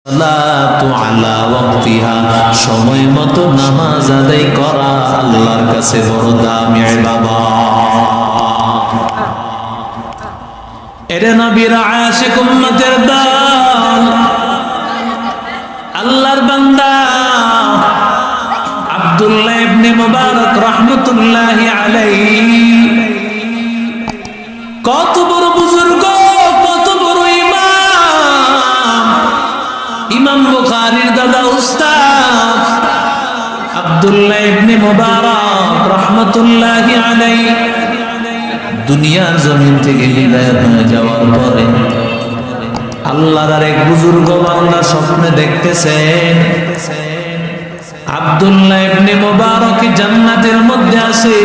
সালাতু আলা ওয়াক্তিহা, সময় মতো নামাজ আদায় করা আল্লাহর কাছে বড় দামি ইবাদত। এরে নবীর আশিক উম্মতের দল, আল্লাহর বান্দা আব্দুল্লাহ ইবনে মুবারক রাহমাতুল্লাহি আলাইহি কত বড় বুজুর্গ, কত বড় ইমাম বুখারীর দাদা উস্তাদ আব্দুল্লাহ ইবনে মুবারক রাহমাতুল্লাহি আলাইহি দুনিয়ার জমিন থেকে বিদায় হয়ে যাওয়ার পরে আল্লাহর আরেক বুজুর্গ বান্দা স্বপ্নে দেখতেছেন আব্দুল্লাহ ইবনে মুবারক জান্নাতের মধ্যে আছে।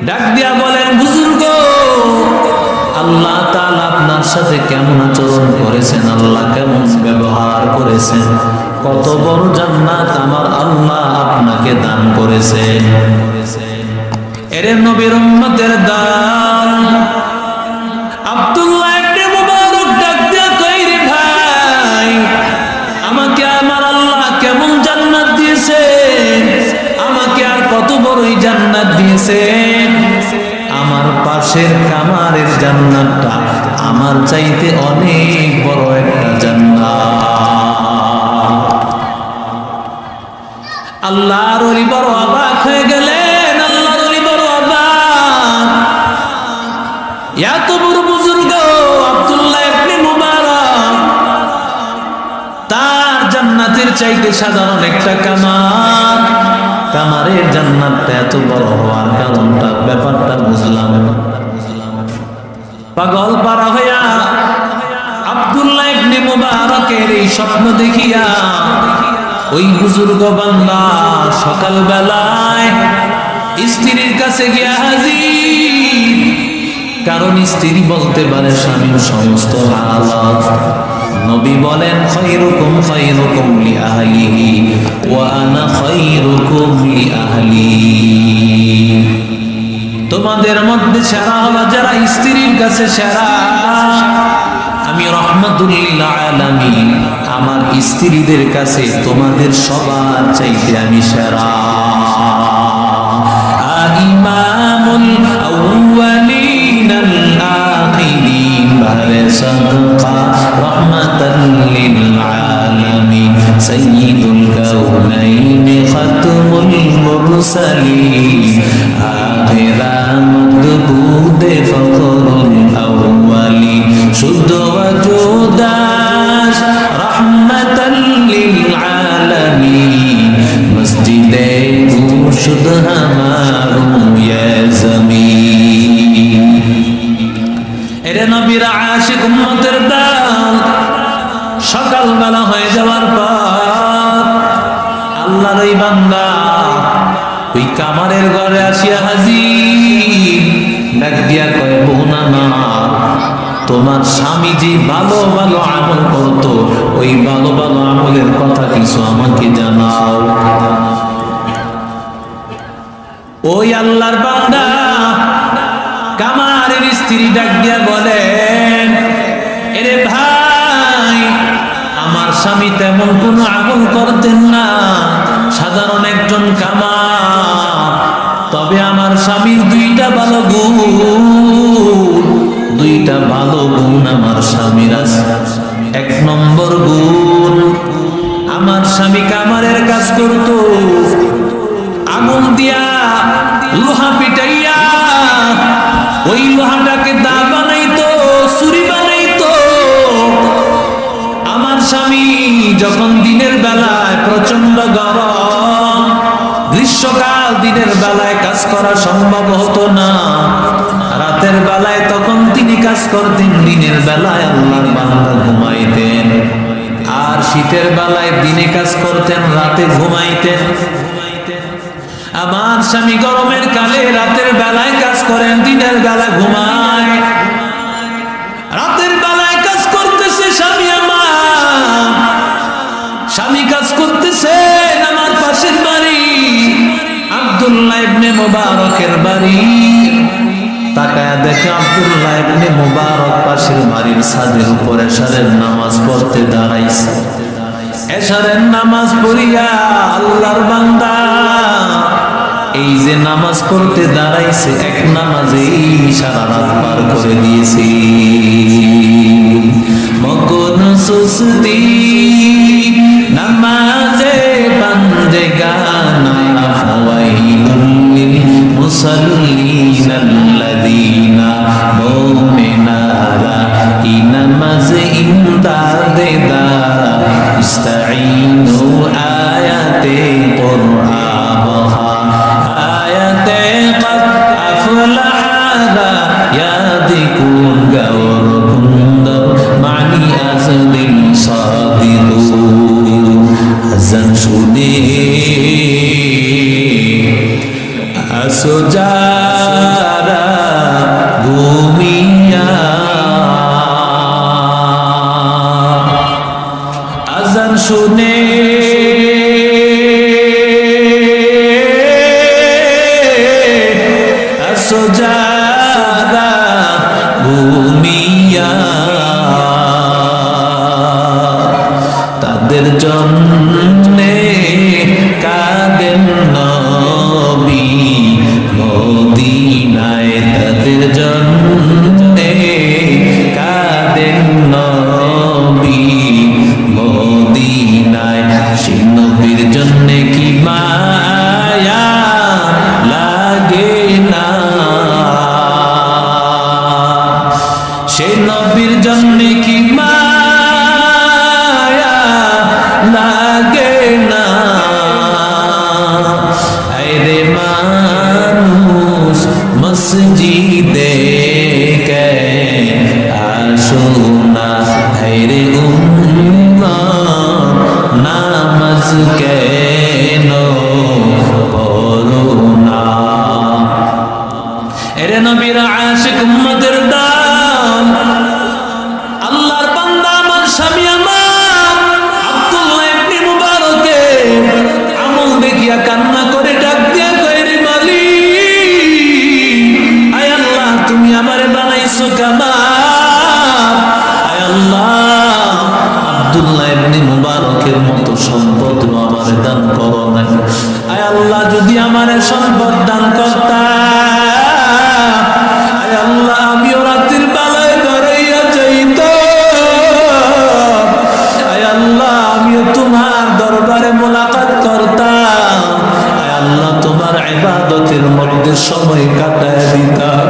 ডাক দিয়া বলেন, বুজুর্গ, আল্লাহ তাআলা আপনার সাথে কেমন আচরণ করেছেন, আল্লাহ কেমন ব্যবহার করেছেন, কত বড় জান্নাত আমার আল্লাহ আপনাকে দান করেছেন। এরে নবীর উম্মতের দল, আব্দুল্লাহ ইবনে মুবারক ডাক দিয়া কই, রে ভাই, আমাকে আমার আল্লাহ কেমন জান্নাত দিয়েছেন, আমাকে আর কত বড়ই জান্নাত দিয়েছেন। আমার পাশের কামারের জান্নাতটা আমার চাইতে অনেক বড় একটা জান্নাত। আল্লাহর ওলি বড় অবাক হয়ে গেলেন, আল্লাহর ওলি বড় অবাক, এত বড় বুজুর্গ আব্দুল্লাহ ইবনে মুবারক, তার জান্নাতের চাইতে সাধারণ একটা কামার, কামারের জান্নাতটা এত বড় হওয়ার কারণটা, ব্যাপারটা বুঝলাম। পাগল পারা হইয়া আব্দুল্লাহ ইবনে মুবারকের এই স্বপ্ন দেখিয়া ওই বুজুর্গ বান্দা সকাল বেলায় স্ত্রীর কাছে গিয়া হাজির। কারণ স্ত্রী বলতে পারে স্বামীর সমস্ত হালাত। নবী বলেন, খায়রুকুম খায়রুকুম লিআহলিহি ওয়া আনা খায়রুকুম লিআহলি। তোমাদের মধ্যে সেরা হলো যারা স্ত্রীর কাছে সেরা। আমি রাহমাতুল লিল আলামিন, আমার স্ত্রীদের কাছে তোমাদের সবার চাইতে আমি সেরা। ইমামুল আউয়ালিন আল আখিরিন বারে সাদকা রাহমাতাল লিল আলামিন সাইয়্যিদুল কাউনাইন খাতমুল মুরসালিন আখিরা মদবুদে ফখরুল আউয়ালিন শুদ্ধ ওয়াজুদাস রাহমাতাল লিল আলামিন মসজিদে মুর্শিদ হামারু ইয়া জমিন। এরে নবীর আশিক উম্মতের দল, সকালবেলা হয়ে যাওয়ার পর আল্লাহর ওই বান্দা ওই কামারের ঘরে আসিয়া হাজির। ডাক দিয়া কয়, বোন আমার, তোমার স্বামী যে ভালো ভালো আমল করতো, ওই ভালো ভালো আমলের কথা কিছু আমাকে জানাও। ওই আল্লাহর বান্দা কামারের স্ত্রী ডাক দিয়া বলেন, এরে ভাই, আমার স্বামী তেমন কোনো আমল করতেন না, সাধারণ একজন কামার। তবে আমার স্বামীর দুইটা ভালো গুণ, দুইটা ভালো গুণ আমার স্বামীর আছে। এক নম্বর গুণ, আমার স্বামী কামারের কাজ করত, আগুন দিয়া লোহা পিটাইয়া ওই লোহাটাকে দা বানাইতো, ছুরি বানাইতো। আমার স্বামী যখন দিনের বেলায় প্রচন্ড গরম, গ্রীষ্মকাল, দিনের বেলায় কাজ করা সম্ভব হতো না, রাতের বেলায় তখন তিনি কাজ করতেন, দিনের বেলায় আল্লাহর বান্দা ঘুমাইতেন। আর শীতের বেলায় দিনে কাজ করতেন, রাতে ঘুমাইতেন। আমার স্বামী গরমের কালে রাতের বেলায় কাজ করেন, দিনের বেলায় ঘুমায়। রাতের বেলায় কাজ করতেছে স্বামী আমার, স্বামী কাজ করতেছে আমার পাশের বাড়ি আব্দুল্লাহ ইবনে মুবারকের বাড়ি। তাকায়া দেখে আব্দুল্লাহ ইবনে মুবারক পাশের বাড়ির ছাদের উপরে এশারের নামাজ পড়তে দাঁড়াইছে। এশারের নামাজ পড়িয়া আল্লাহর বান্দা এই যে নামাজ পড়তে দাঁড়াইছে, এক নামাজেই সারা রাত পার করে দিয়েছে। মকন সুস্তি নামাজে বান্দেগানা ফাওয়াইলুল লিল মুসাল্লিনাল্লাযীনা মুমিনারা ইনামাজ ইমদাদে দারা ইস্তাঈনু আয়াতে কুরআন আয়াতে কদ আফলাহা ইয়াদিকুন গাওর কুন্দর মানি আজদিন সাদিরু আযান শুনে আসো যারা ঘুমিয়া, আযান শুনে আসো যারা ঘুমিয়া, তাদের জন্যে কাঁদেন নবী মদিনায়, তাদের জন্যে কাঁদেন নবী মদিনায়। সেই নবীর জন্যে কি মায়া লাগে না, সেই নবীর জন্যে কি মায়া লাগে না। আরে মানুষ মসজিদে কে আসো না, আরে উম্মত নামাজ কেন পড়ো না। এরে নবীর আশিক উম্মতের দাম, আল্লাহর বান্দা আমার স্বামী আমার আব্দুল্লাহ ইবনে মুবারকে আমল দেখিয়া কান্না করে ডাক দিয়া কয়, রে মালিক, আয় আল্লাহ তুমি আমারে বানাইছো কামার, আয় আল্লাহ আব্দুল্লাহ ইবনে মুবারকের মতো সম্পদ আমারে দান করো না। আয় আল্লাহ যদি আমারে সম্পদ দান করতা, আয় আল্লাহ আমিও রাতের বেলায় দাঁড়াইয়া যাইতো, আয় আল্লাহ আমিও তোমার দরবারে মোলাকাত করতাম, আয় আল্লাহ তোমার ইবাদতের মধ্যে সময় কাটায় দিতাম।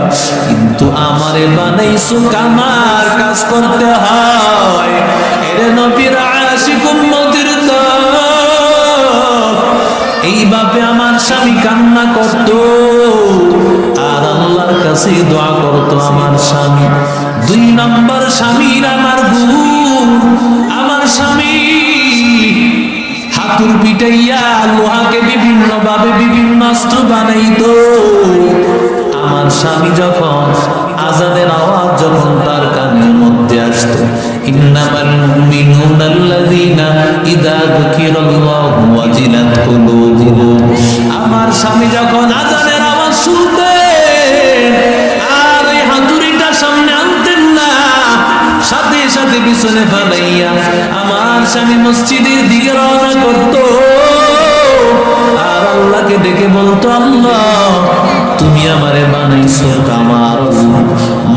কিন্তু আমারে বানাইছো কামার, কাজ করতে হয়। এরে নবীর আশিক উম্মতের দল, এইভাবে আমার স্বামী কান্না করত আর আল্লাহর কাছে দোয়া করত আমার স্বামী। 2 নম্বর স্বামীর আমার গুণ, আমার স্বামী হাতুর পিটাইয়া লোহাকে বিভিন্ন ভাবে বিভিন্ন অস্ত্র বানাইতো। আমার স্বামী যখন আযানের আওয়াজ যখন তার কানের মধ্যে আসতো, ইন্নামাল মুমিনুনা আল্লাযীনা ইযা যুকিরাল্লাহু ওয়াজিলাত কুলুবুহুম, আমার স্বামী যখন আযানের আওয়াজ শুনতেন আর এই হাতুড়িটা সামনে আনতেন না, সাথে সাথে পিছনে ফালাইয়া আমার স্বামী মসজিদের দিকে রওনা করত আর আল্লাহকে ডেকে বলতো, আল্লাহ তুমি আমারে বানাইছো কামার,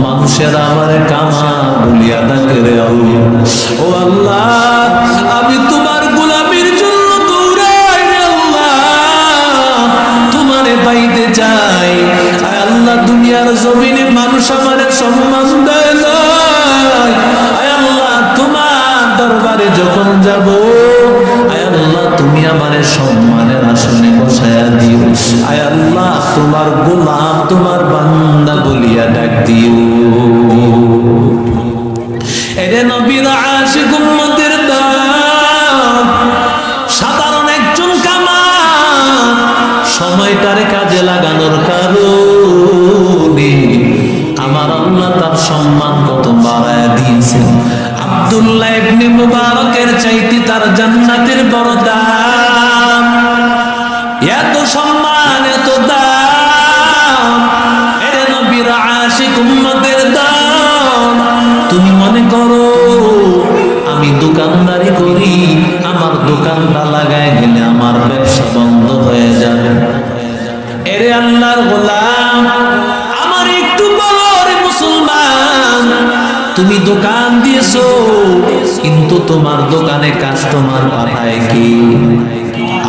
মানুষের আমারে কামার বলিয়া ডাকে রে আল্লাহ। ও আল্লাহ আমি তোমার গোলামির জন্য দৌড়াই রে আল্লাহ, তোমারে পাইতে চাই। আয় আল্লাহ দুনিয়ার জমিনে মানুষ আমারে সম্মান দেয় না, আয় আল্লাহ তোমার দরবারে যখন যাব, আয় আল্লাহ তুমি আমারে সম্মানের আসনে বসায়া দিও, আয় আল্লাহ তোমার গোলাম তোমার বান্দা বলিয়া ডাক দিও। এরে নবীর আশিক উম্মতের দল, সাধারণ একজন কামার সময়টারে কাজে লাগানোর কারণে আমার আল্লাহ তার সম্মান কত বাড়ায় দিয়েছেন। আব্দুল্লাহ ইবনে মুবারকের চাইতে তার জান্নাতের বড় দাম, এত সম্মান এত দাম। এরে নবীর দোকানটা লাগায় গেলে আমার ব্যবসা বন্ধ হয়ে যাবে। এরে আল্লাহর গোলাম, আমার একটু বলো রে মুসলমান, তুমি দোকান দিয়েছো কিন্তু তোমার দোকানে কাস্টমার পাঠায় কি?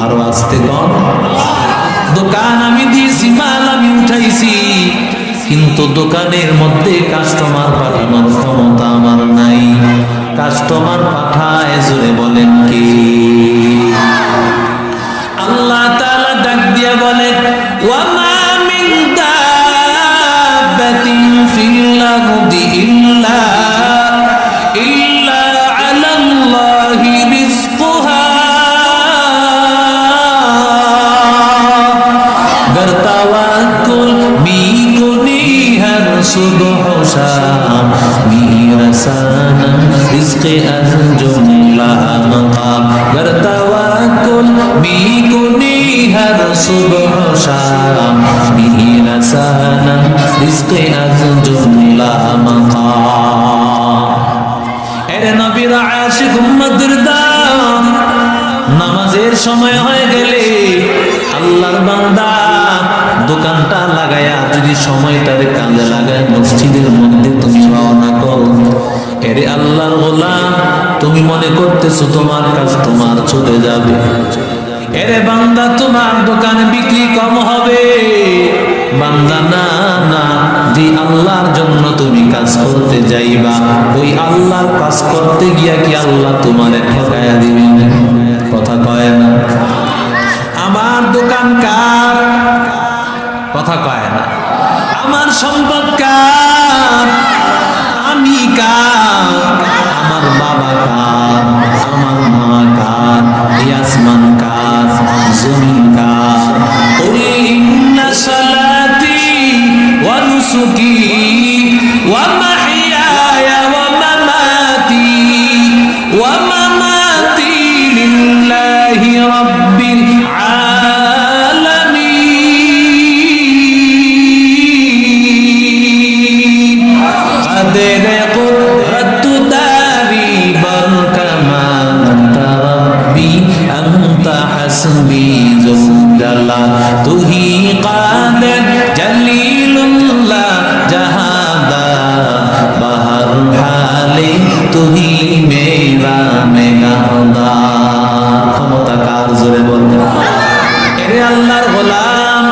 আরো আসতে কম। দোকান আমি দিয়েছি, মাল আমি উঠাইছি, কিন্তু দোকানের মধ্যে কাস্টমার পাঠানোর ক্ষমতা আমার নাই। কাস্টমার পাঠায় জোরে বলেন কি? আল্লাহ তাআলা ডাক দিয়া বলেন, ওয়ামা মিন দাব্বাতিন ফিল আরদি ইল্লা আলাল্লাহি রিজকুহা गर तवक्कुल बीकुनी हर सुबह शाम मीरसाना रिज़्क़ जुमला मकाम गर तवक्कुल बीकुनी हर सुबह शाम मीरसाना रिज़्क़ जुमला मकाम। এরে নবীর আশিক উম্মতের দাম, নামাজের সময় হয়ে গেলে আল্লাহর বান্দা দোকানটা লাগায়া যদি সময়টারে কাজে লাগায় মসজিদের মধ্যে তুমি রওনা করো, এরে আল্লাহর গোলাম তুমি মনে করতেছো তোমার কাস্টমার চলে যাবে। এরে বান্দা তোমার দোকানে বিক্রি কম হবে। বান্দা না না, যে আল্লাহর জন্য তুমি কাজ করতে যাইবা, ওই আল্লাহর কাজ করতে গিয়া কি আল্লাহ তোমারে ঠকায়া দিবেন? কথা কয় না। আমার দোকান কার? কথা কয় না। আমার সম্পদ কার? আমি কার? আমার বাবা কার? আমার মা কার? আসমান কার? জমিন কার? কুল ইন্না সালাতি ওয়া নুসুকি ওয়া মাহইয়ায়া ওয়া মামাতি ওয়া মামাতি লিল্লাহি রাব্বিল আলামিন। قدر قدرت داري بركما أنت ربي أنت حسبي ذو الجلال तू ही قادر जलील अल्लाह जहादा बहर हाले तू ही मेरा मेगादा। ক্ষমতা কার? জোরে বলতে। এরে আল্লাহর গোলাম,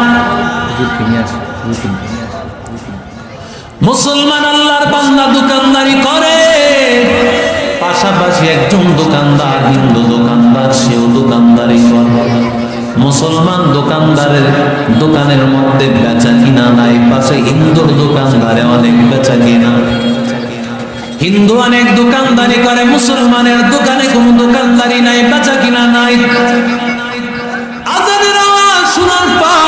মুসলমান আল্লাহর বান্দা দোকানদারি করে, পাশাপাশি একজন দোকানদার হিন্দু দোকানদার, সেও দোকানদারি করে। মুসলমান দোকানদারের দোকানের মধ্যে বেচা কিনা নাই, পাশে হিন্দুর দোকানদারে অনেক বেচা কিনা। হিন্দু অনেক দোকানদারি করে, মুসলমানের দোকানে কোনো দোকানদারি নাই, বেচা কিনা নাই। আজানের আওয়াজ শোনার পর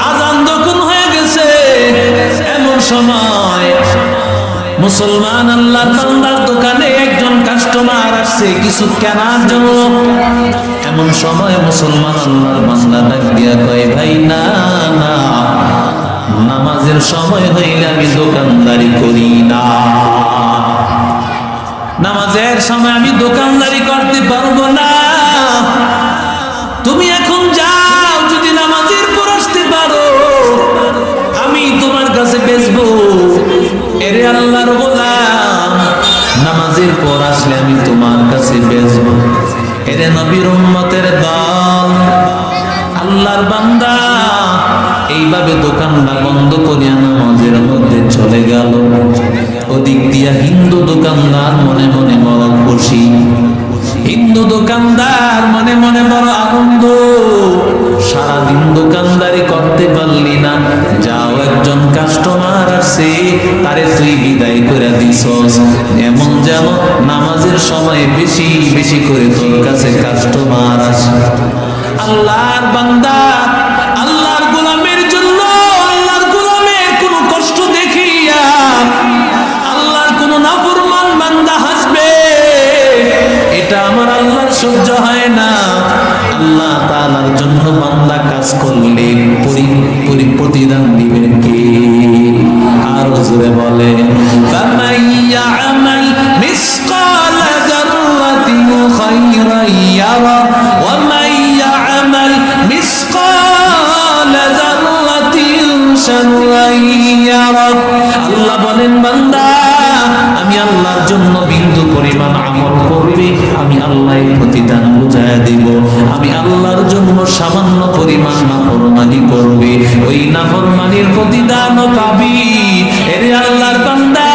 আজান যখন হয়ে গেছে, এমন সময় মুসলমান আল্লাহর বান্দার দোকানে একজন কাস্টমার আসছে কিছু কেনার জন্য। এমন সময় মুসলমান আল্লাহর বান্দা ডাক দিয়া কয়, ভাই না না, নামাজের সময় হইলে আমি দোকানদারি করি না। নামাজের সময় আমি দোকানদারি করতে পারবো না। তুমি এখন যাও, যদি নামাজের পর আসতে পারো আমি তোমার কাছে বেচবো। এরে আল্লাহর গোলাম, নামাজের পর আসলে আমি তোমার কাছে বেচবো। এরে নবীর উম্মতের দল, আল্লাহর বান্দা এইভাবে দোকানটা বন্ধ করিয়া নামাজের মধ্যে চলে গেল। ওদিক দিয়া হিন্দু দোকানদার মনে মনে বড় খুশি, হিন্দু দোকানদার মনে মনে বড় আনন্দ। সারাদিন দোকানদারি করতে পারলি না, যাও একজন কাস্টমার আসছে তারে তুই বিদায় করে দিছস, এমন যেন নামাজের সময় বেশি বেশি করে তোর কাছে কাস্টমার আসে। আল্লাহর বান্দা আল্লাহর গোলামের জন্য, আল্লাহর গোলামের কোনো কষ্ট দেখিয়া আল্লাহর কোনো নাফরমান বান্দা হাসবে, এটা আমার আল্লাহর সহ্য হয় না। আল্লাহ তাআলার জন্য বান্দা কাজ করলে প্রতিদান দিবেন কে? আর জোরে বলে, ফামান ইয়ামাল মিসকালা যাররাতিন خيرا يره ومن يعمل مثقال ذرة شرا يره আল্লাহ বলেন বান্দা আমি আল্লাহর জন্য বিন্দু পরিমাণ আমল করবি আমি আল্লাহর প্রতিদান বুঝায়া দিব আমি আল্লাহর জন্য সামান্য পরিমাণ নাফরমানি করবি ওই নাফরমানির প্রতিদানও পাবি এরে আল্লাহর বান্দা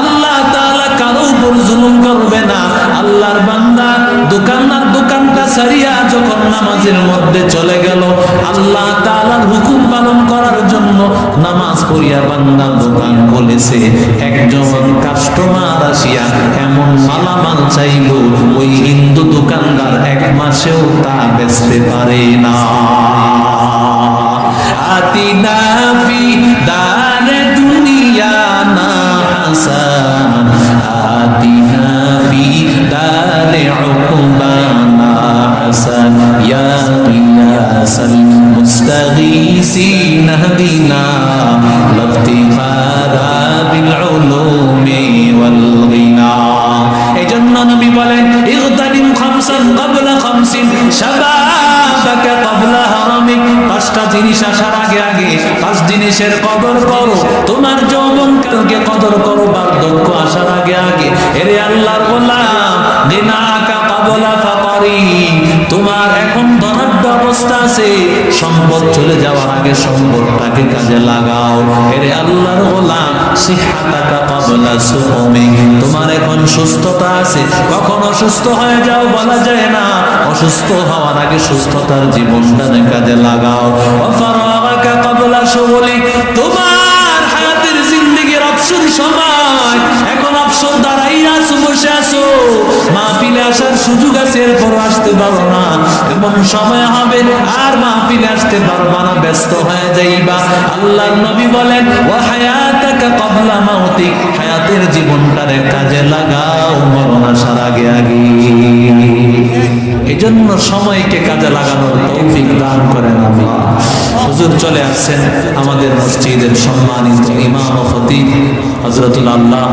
আল্লাহ তাআলা কারো উপর জুলুম করবে না আল্লাহর বান্দা দোকানটা ছাড়িয়া যখন নামাজের মধ্যে চলে গেল আল্লাহ তাআলার হুকুম পালন করার জন্য নামাজ পড়িয়া বান্দা দোকান খুলেছে একজন কাস্টমার আসিয়া এমন মালামাল চাইল ওই হিন্দু দোকানদার এক মাসেও তা বেচতে পারে না আতিনা ফি দারে দুনিয়া না হাসান আতিনা ফি দারে উকবানা হাসান ইয়া কিয়াসাল মুস্তাগীসিন হদিনা লাফতিখারা বিল উলুমি ওয়াল গিনা এজন্য নবী বলেন ইগতানিম খামসান ক্বাবলা খামসিন শাবাবাকা ক্বাবলা হারামিক পাঁচটা জিনিস আসার আগে আগে পাঁচ জিনিসের কদর করো তোমার যৌবনকালকে কদর করো বার্ধক্য আসার আগে আগে এরে আল্লাহর গোলাম দিনাকা ক্বাবলা ফাকারি তোমার এখন ধনাঢ্য অবস্থা আছে সম্পদ চলে যাওয়ার আগে সম্পদটাকে কাজে লাগাও এরে আল্লাহর গোলাম সিহহাতাকা ক্বাবলা সুকুমিক তোমার এখন সুস্থতা আছে কখন অসুস্থ হয়ে যাও বলা যায় না অসুস্থ হওয়ার আগে সুস্থতার জীবনটাকে কাজে লাগাও ওয়াফারাগাকা ক্বাবলা শুগুলিক তোমার হায়াতের জিন্দেগির অবসর সময় এখন অবসর দাঁড়াইয়া আছো বসে আছো মাহফিলে আসার সুযোগ আছে এরপর আসতে পারো না এমন সময় হবে আর মাহফিলে আসতে পারবা না ব্যস্ত হয়ে যাইবা আল্লাহর নবী বলেন ওয়া হায়াতাকা ক্বাবলা মাউতিক হায়াতের জীবনটারে কাজে লাগাও মরণ আসার আগে আগে এজন্য সময়কে কাজে লাগানোর তৌফিক দান করেন আল্লাহ হুজুর চলে আসছেন আমাদের মসজিদের সম্মানিত ইমাম ও খতিব হযরতুল আল্লাহ